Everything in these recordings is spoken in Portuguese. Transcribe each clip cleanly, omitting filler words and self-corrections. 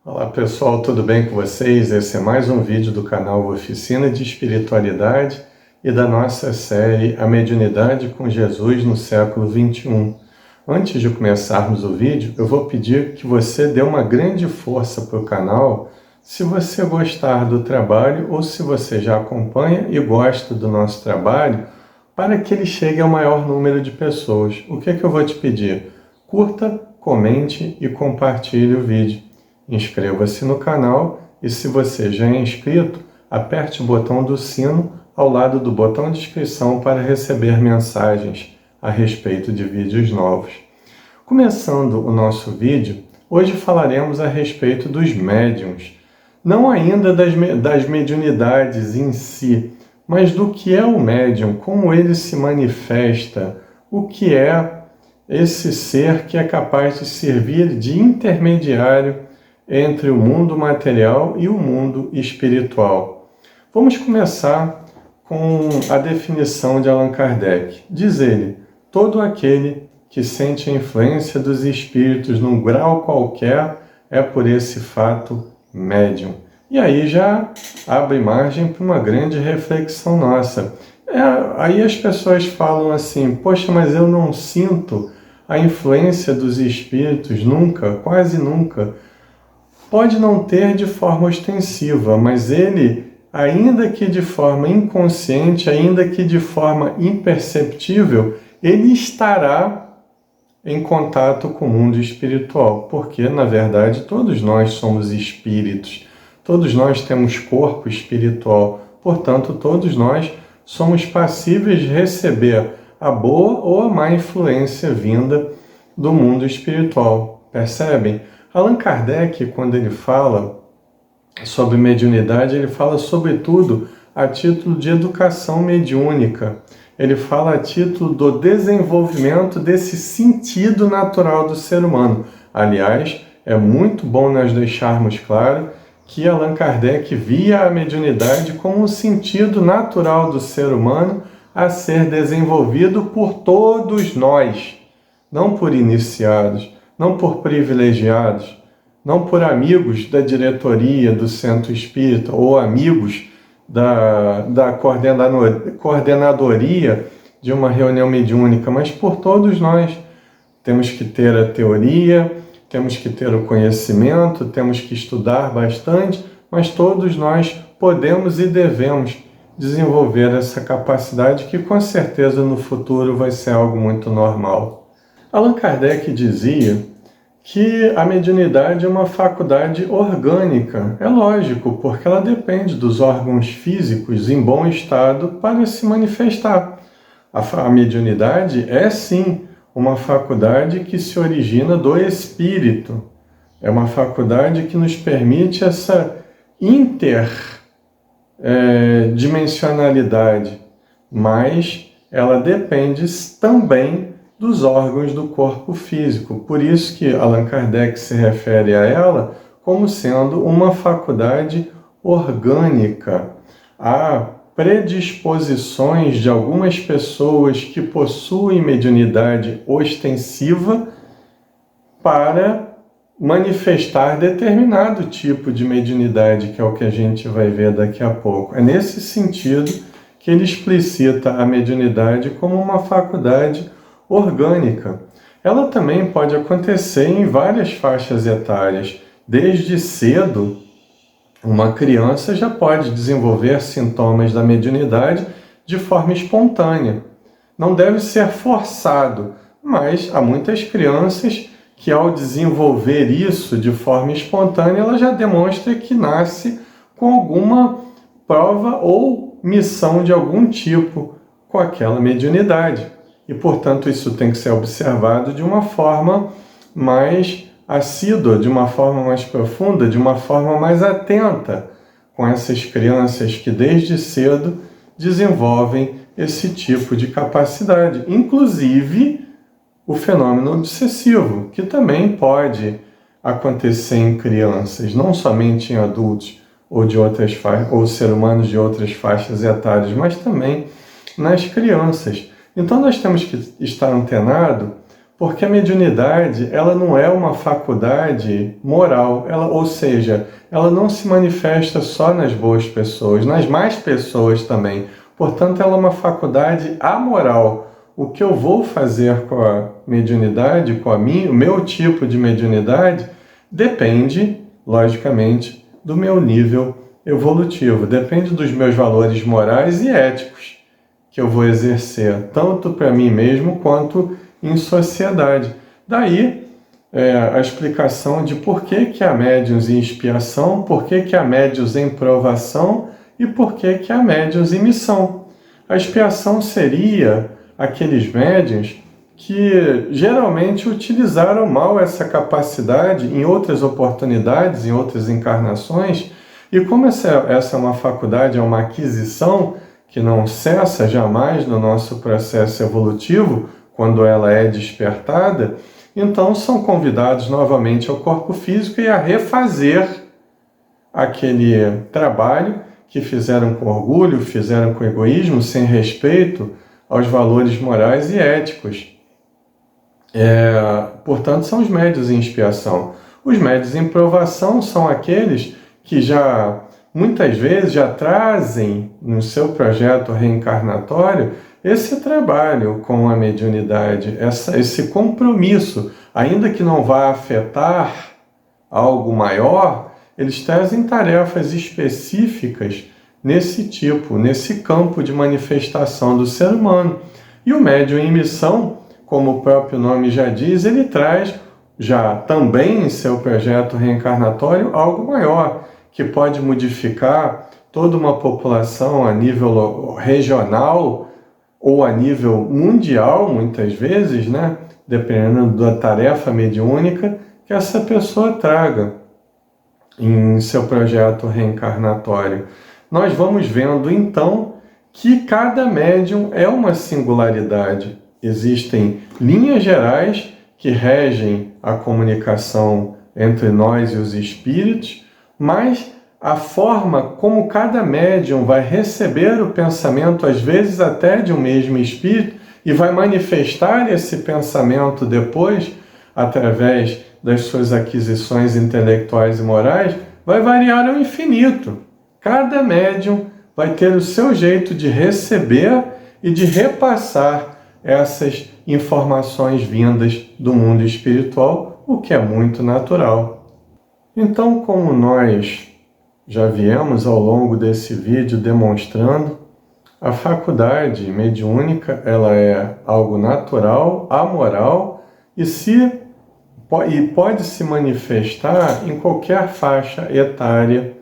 Olá pessoal, tudo bem com vocês? Esse é mais um vídeo do canal Oficina de Espiritualidade e da nossa série A Mediunidade com Jesus no século XXI. Antes de começarmos o vídeo, eu vou pedir que você dê uma grande força para o canal se você gostar do trabalho ou se você já acompanha e gosta do nosso trabalho, para que ele chegue ao maior número de pessoas. O que é que eu vou te pedir? Curta, comente e compartilhe o vídeo. Inscreva-se no canal e, se você já é inscrito, aperte o botão do sino ao lado do botão de inscrição para receber mensagens a respeito de vídeos novos. Começando o nosso vídeo, hoje falaremos a respeito dos médiuns. Não ainda das mediunidades em si, mas do que é o médium, como ele se manifesta, o que é esse ser que é capaz de servir de intermediário entre o mundo material e o mundo espiritual. Vamos começar com a definição de Allan Kardec. Diz ele: todo aquele que sente a influência dos espíritos num grau qualquer é por esse fato médium. E aí já abre margem para uma grande reflexão nossa. Aí as pessoas falam assim: poxa, mas eu não sinto a influência dos espíritos nunca, quase nunca. Pode não ter de forma ostensiva, mas ele, ainda que de forma inconsciente, ainda que de forma imperceptível, ele estará em contato com o mundo espiritual, porque, na verdade, todos nós somos espíritos, todos nós temos corpo espiritual, portanto, todos nós somos passíveis de receber a boa ou a má influência vinda do mundo espiritual. Percebem? Allan Kardec, quando ele fala sobre mediunidade, ele fala sobretudo a título de educação mediúnica. Ele fala a título do desenvolvimento desse sentido natural do ser humano. Aliás, é muito bom nós deixarmos claro que Allan Kardec via a mediunidade como um sentido natural do ser humano a ser desenvolvido por todos nós, não por iniciados, não por privilegiados, não por amigos da diretoria do Centro Espírita ou amigos da coordenadoria de uma reunião mediúnica, mas por todos nós. Temos que ter a teoria, temos que ter o conhecimento, temos que estudar bastante, mas todos nós podemos e devemos desenvolver essa capacidade que com certeza no futuro vai ser algo muito normal. Allan Kardec dizia que a mediunidade é uma faculdade orgânica. É lógico, porque ela depende dos órgãos físicos em bom estado para se manifestar. A mediunidade é, sim, uma faculdade que se origina do espírito. É uma faculdade que nos permite essa interdimensionalidade, mas ela depende também dos órgãos do corpo físico. Por isso que Allan Kardec se refere a ela como sendo uma faculdade orgânica. Há predisposições de algumas pessoas que possuem mediunidade ostensiva para manifestar determinado tipo de mediunidade, que é o que a gente vai ver daqui a pouco. É nesse sentido que ele explicita a mediunidade como uma faculdade orgânica. Ela também pode acontecer em várias faixas etárias. Desde cedo, uma criança já pode desenvolver sintomas da mediunidade de forma espontânea. Não deve ser forçado, mas há muitas crianças que, ao desenvolver isso de forma espontânea, ela já demonstra que nasce com alguma prova ou missão de algum tipo com aquela mediunidade. E, portanto, isso tem que ser observado de uma forma mais assídua, de uma forma mais profunda, de uma forma mais atenta com essas crianças que desde cedo desenvolvem esse tipo de capacidade. Inclusive o fenômeno obsessivo, que também pode acontecer em crianças, não somente em adultos ou ou seres humanos de outras faixas etárias, mas também nas crianças. Então nós temos que estar antenado, Porque a mediunidade, ela não é uma faculdade moral, ou seja, ela não se manifesta só nas boas pessoas, nas más pessoas também. Portanto, ela é uma faculdade amoral. O que eu vou fazer com a mediunidade, o meu tipo de mediunidade, depende, logicamente, do meu nível evolutivo, depende dos meus valores morais e éticos que eu vou exercer, tanto para mim mesmo quanto em sociedade. Daí a explicação de por que há médiuns em expiação, por que há médiuns em provação e por que há médiuns em missão. A expiação seria aqueles médiuns que geralmente utilizaram mal essa capacidade em outras oportunidades, em outras encarnações, e como essa é uma faculdade, é uma aquisição que não cessa jamais no nosso processo evolutivo, quando ela é despertada, então são convidados novamente ao corpo físico e a refazer aquele trabalho que fizeram com orgulho, fizeram com egoísmo, sem respeito aos valores morais e éticos. Portanto, são os médiuns em expiação. Os médiuns em provação são aqueles que muitas vezes já trazem no seu projeto reencarnatório esse trabalho com a mediunidade, esse compromisso, ainda que não vá afetar algo maior, eles trazem tarefas específicas nesse campo de manifestação do ser humano. E o médium em missão, como o próprio nome já diz, ele traz já também em seu projeto reencarnatório algo maior, que pode modificar toda uma população a nível regional ou a nível mundial, muitas vezes, né? Dependendo da tarefa mediúnica que essa pessoa traga em seu projeto reencarnatório. Nós vamos vendo, então, que cada médium é uma singularidade. Existem linhas gerais que regem a comunicação entre nós e os espíritos, mas a forma como cada médium vai receber o pensamento, às vezes até de um mesmo espírito, e vai manifestar esse pensamento depois, através das suas aquisições intelectuais e morais, vai variar ao infinito. Cada médium vai ter o seu jeito de receber e de repassar essas informações vindas do mundo espiritual, o que é muito natural. Então, como nós já viemos ao longo desse vídeo demonstrando, a faculdade mediúnica ela é algo natural, amoral e pode se manifestar em qualquer faixa etária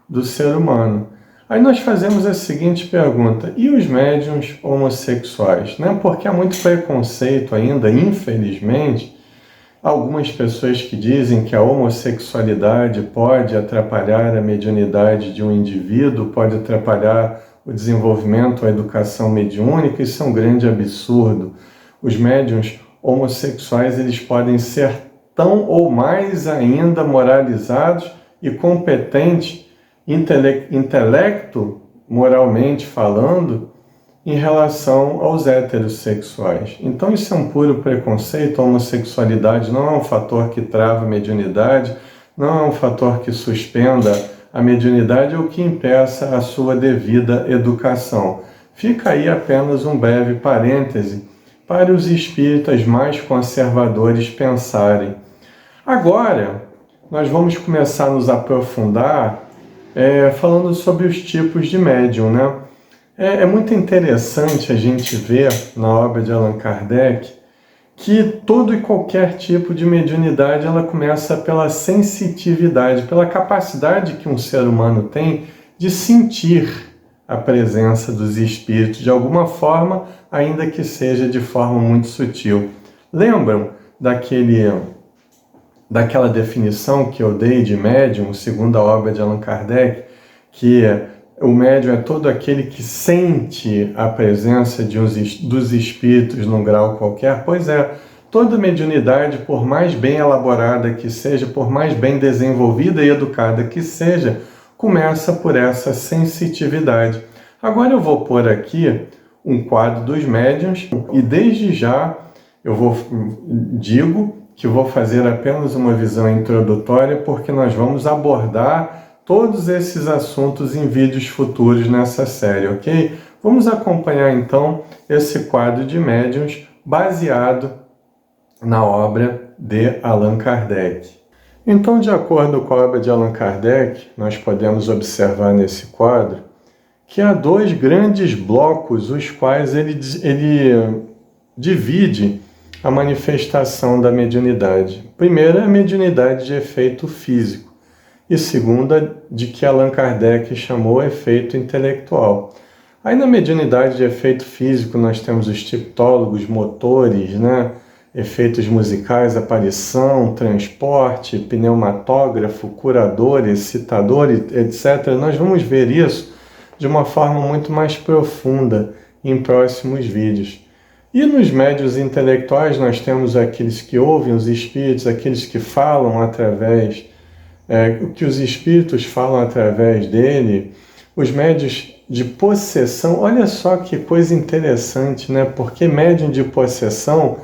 do ser humano. Aí nós fazemos a seguinte pergunta: e os médiuns homossexuais? Né? Porque há muito preconceito ainda, infelizmente, algumas pessoas que dizem que a homossexualidade pode atrapalhar a mediunidade de um indivíduo, pode atrapalhar o desenvolvimento, a educação mediúnica. Isso é um grande absurdo. Os médiuns homossexuais eles podem ser tão ou mais ainda moralizados e competentes, intelecto, moralmente falando, em relação aos heterossexuais. Então isso é um puro preconceito. A homossexualidade não é um fator que trava a mediunidade, não é um fator que suspenda a mediunidade ou que impeça a sua devida educação. Fica aí apenas um breve parêntese para os espíritas mais conservadores pensarem. Agora, nós vamos começar a nos aprofundar falando sobre os tipos de médium, né? É muito interessante a gente ver na obra de Allan Kardec que todo e qualquer tipo de mediunidade ela começa pela sensitividade, pela capacidade que um ser humano tem de sentir a presença dos espíritos de alguma forma, ainda que seja de forma muito sutil. Lembram daquela definição que eu dei de médium, segundo a obra de Allan Kardec, que o médium é todo aquele que sente a presença dos espíritos num grau qualquer? Pois é, toda mediunidade, por mais bem elaborada que seja, por mais bem desenvolvida e educada que seja, começa por essa sensitividade. Agora eu vou pôr aqui um quadro dos médiuns e desde já digo que vou fazer apenas uma visão introdutória porque nós vamos abordar todos esses assuntos em vídeos futuros nessa série, ok? Vamos acompanhar então esse quadro de médiuns baseado na obra de Allan Kardec. Então, de acordo com a obra de Allan Kardec, nós podemos observar nesse quadro que há dois grandes blocos, os quais ele divide a manifestação da mediunidade. Primeiro é a mediunidade de efeito físico e segunda de que Allan Kardec chamou efeito intelectual. Aí na mediunidade de efeito físico nós temos os tiptólogos, motores, efeitos musicais, aparição, transporte, pneumatógrafo, curador, excitador, etc. Nós vamos ver isso de uma forma muito mais profunda em próximos vídeos. E nos médiuns intelectuais nós temos aqueles que ouvem os espíritos, aqueles que falam através, que os espíritos falam através dele, os médiuns de possessão. Olha só que coisa interessante, Porque médium de possessão,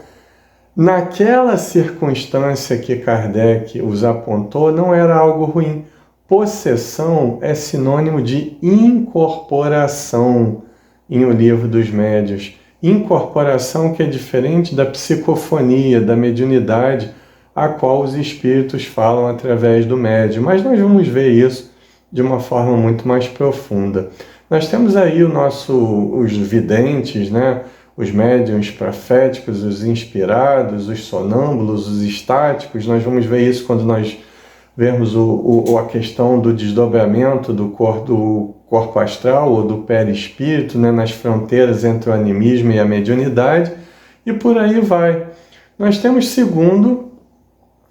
naquela circunstância que Kardec os apontou, não era algo ruim. Possessão é sinônimo de incorporação em O Livro dos Médiuns. Incorporação que é diferente da psicofonia, da mediunidade, a qual os espíritos falam através do médium. Mas nós vamos ver isso de uma forma muito mais profunda. Nós temos aí os videntes, os médiuns proféticos, os inspirados, os sonâmbulos, os estáticos. Nós vamos ver isso quando nós vermos a questão do desdobramento do corpo astral ou do perispírito, nas fronteiras entre o animismo e a mediunidade, e por aí vai. Nós temos, segundo,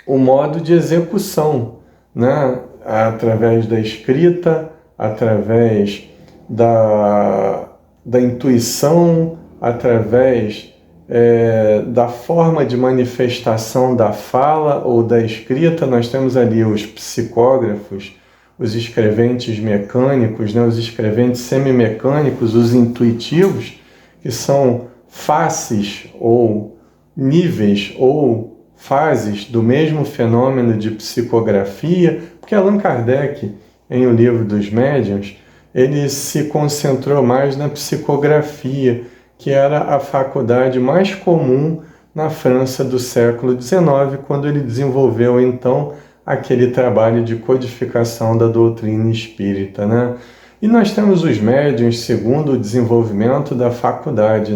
o modo de execução, através da escrita, através da intuição, através da forma de manifestação da fala ou da escrita. Nós temos ali os psicógrafos, os escreventes mecânicos, os escreventes semimecânicos, os intuitivos, que são faces ou níveis ou fases do mesmo fenômeno de psicografia, porque Allan Kardec, em O Livro dos Médiuns, ele se concentrou mais na psicografia, que era a faculdade mais comum na França do século XIX, quando ele desenvolveu, então, aquele trabalho de codificação da doutrina espírita, E nós temos os médiuns segundo o desenvolvimento da faculdade,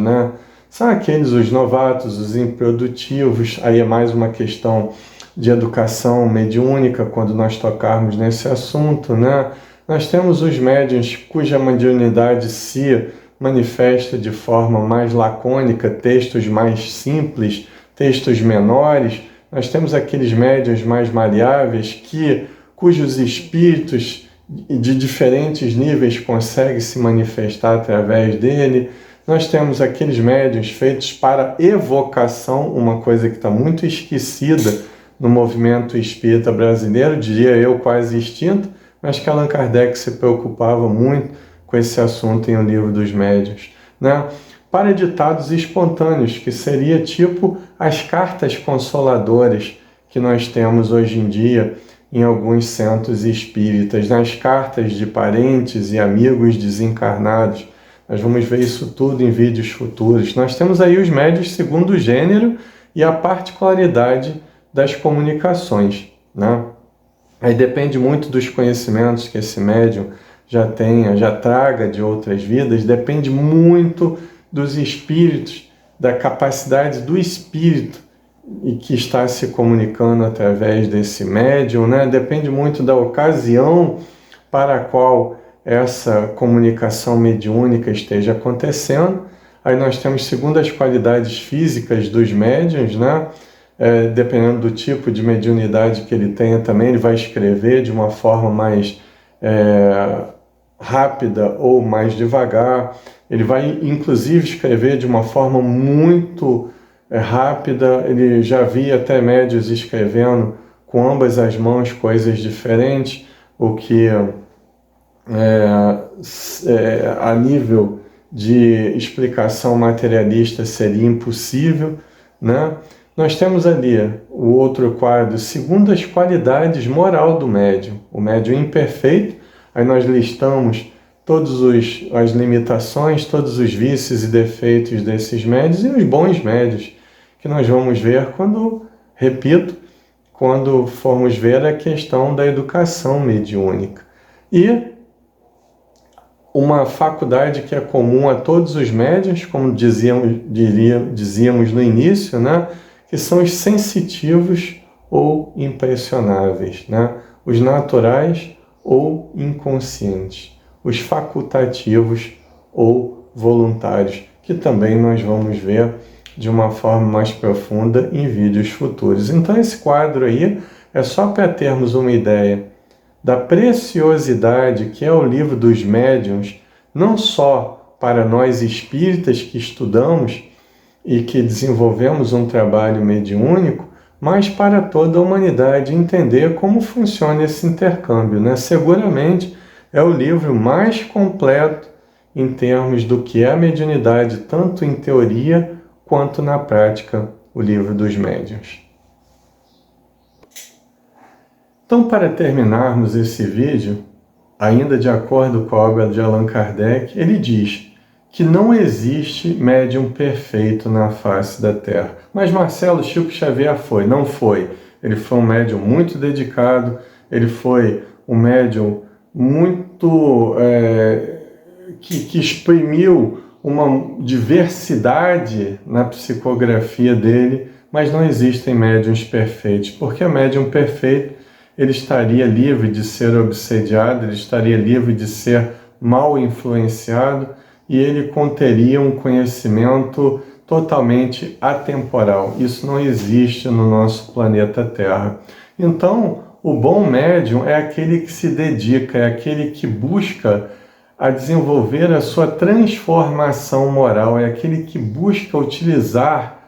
São aqueles, os novatos, os improdutivos. Aí é mais uma questão de educação mediúnica, quando nós tocarmos nesse assunto, Nós temos os médiuns cuja mediunidade se manifesta de forma mais lacônica, textos mais simples, textos menores. Nós temos aqueles médiuns mais maleáveis, cujos espíritos de diferentes níveis conseguem se manifestar através dele. Nós temos aqueles médiuns feitos para evocação, uma coisa que está muito esquecida no movimento espírita brasileiro, diria eu, quase extinto, mas que Allan Kardec se preocupava muito com esse assunto em O Livro dos Médiuns, Para ditados espontâneos, que seria tipo as cartas consoladoras que nós temos hoje em dia em alguns centros espíritas, nas cartas de parentes e amigos desencarnados. Nós vamos ver isso tudo em vídeos futuros. Nós temos aí os médiuns segundo o gênero e a particularidade das comunicações, Aí depende muito dos conhecimentos que esse médium já tenha, já traga de outras vidas, depende muito dos espíritos, da capacidade do espírito e que está se comunicando através desse médium, Depende muito da ocasião para a qual essa comunicação mediúnica esteja acontecendo. Aí nós temos, segundo as qualidades físicas dos médiuns, dependendo do tipo de mediunidade que ele tenha também, ele vai escrever de uma forma mais rápida ou mais devagar. Ele vai, inclusive, escrever de uma forma muito rápida. Ele já via até médiuns escrevendo com ambas as mãos coisas diferentes, o que a nível de explicação materialista seria impossível, né? Nós temos ali o outro quadro, segundo as qualidades moral do médium. O médium imperfeito, aí nós listamos todas as limitações, todos os vícios e defeitos desses médios e os bons médios, que nós vamos ver quando, repito, quando formos ver a questão da educação mediúnica. E uma faculdade que é comum a todos os médiuns, como dizíamos no início, né? Que são os sensitivos ou impressionáveis, né? Os naturais ou inconscientes, os facultativos ou voluntários, que também nós vamos ver de uma forma mais profunda em vídeos futuros. Então esse quadro aí é só para termos uma ideia da preciosidade que é o livro dos médiuns, não só para nós espíritas que estudamos e que desenvolvemos um trabalho mediúnico, mas para toda a humanidade entender como funciona esse intercâmbio, né? Seguramente é o livro mais completo em termos do que é a mediunidade, tanto em teoria quanto na prática, o livro dos médiuns. Então, para terminarmos esse vídeo, ainda de acordo com a obra de Allan Kardec, ele diz que não existe médium perfeito na face da Terra. Mas Marcelo Chico Xavier foi, não foi. Ele foi um médium muito dedicado, ele foi um médium muito que exprimiu uma diversidade na psicografia dele, mas não existem médiuns perfeitos, porque o médium perfeito ele estaria livre de ser obsediado, ele estaria livre de ser mal influenciado e ele conteria um conhecimento totalmente atemporal. Isso não existe no nosso planeta Terra. Então, o bom médium é aquele que se dedica, é aquele que busca a desenvolver a sua transformação moral, é aquele que busca utilizar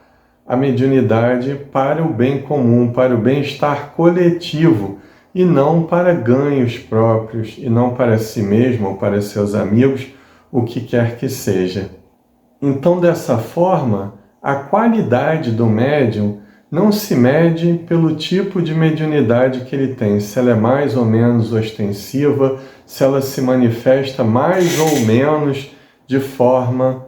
a mediunidade para o bem comum, para o bem-estar coletivo, e não para ganhos próprios, e não para si mesmo ou para seus amigos, o que quer que seja. Então, dessa forma, a qualidade do médium não se mede pelo tipo de mediunidade que ele tem, se ela é mais ou menos ostensiva, se ela se manifesta mais ou menos de forma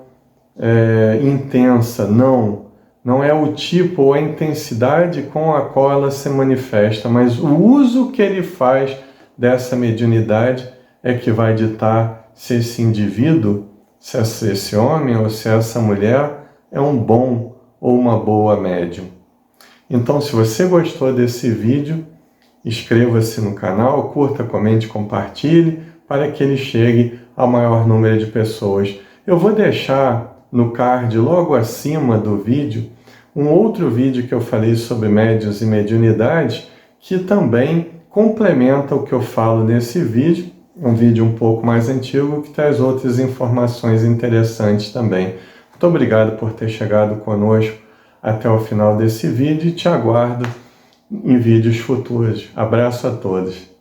intensa. Não é o tipo ou a intensidade com a qual ela se manifesta, mas o uso que ele faz dessa mediunidade é que vai ditar se esse indivíduo, se esse homem ou se essa mulher é um bom ou uma boa médium. Então, se você gostou desse vídeo, inscreva-se no canal, curta, comente, compartilhe, para que ele chegue ao maior número de pessoas. Eu vou deixar no card, logo acima do vídeo, um outro vídeo que eu falei sobre médiuns e mediunidade, que também complementa o que eu falo nesse vídeo, um vídeo um pouco mais antigo, que traz outras informações interessantes também. Muito obrigado por ter chegado conosco até o final desse vídeo e te aguardo em vídeos futuros. Abraço a todos.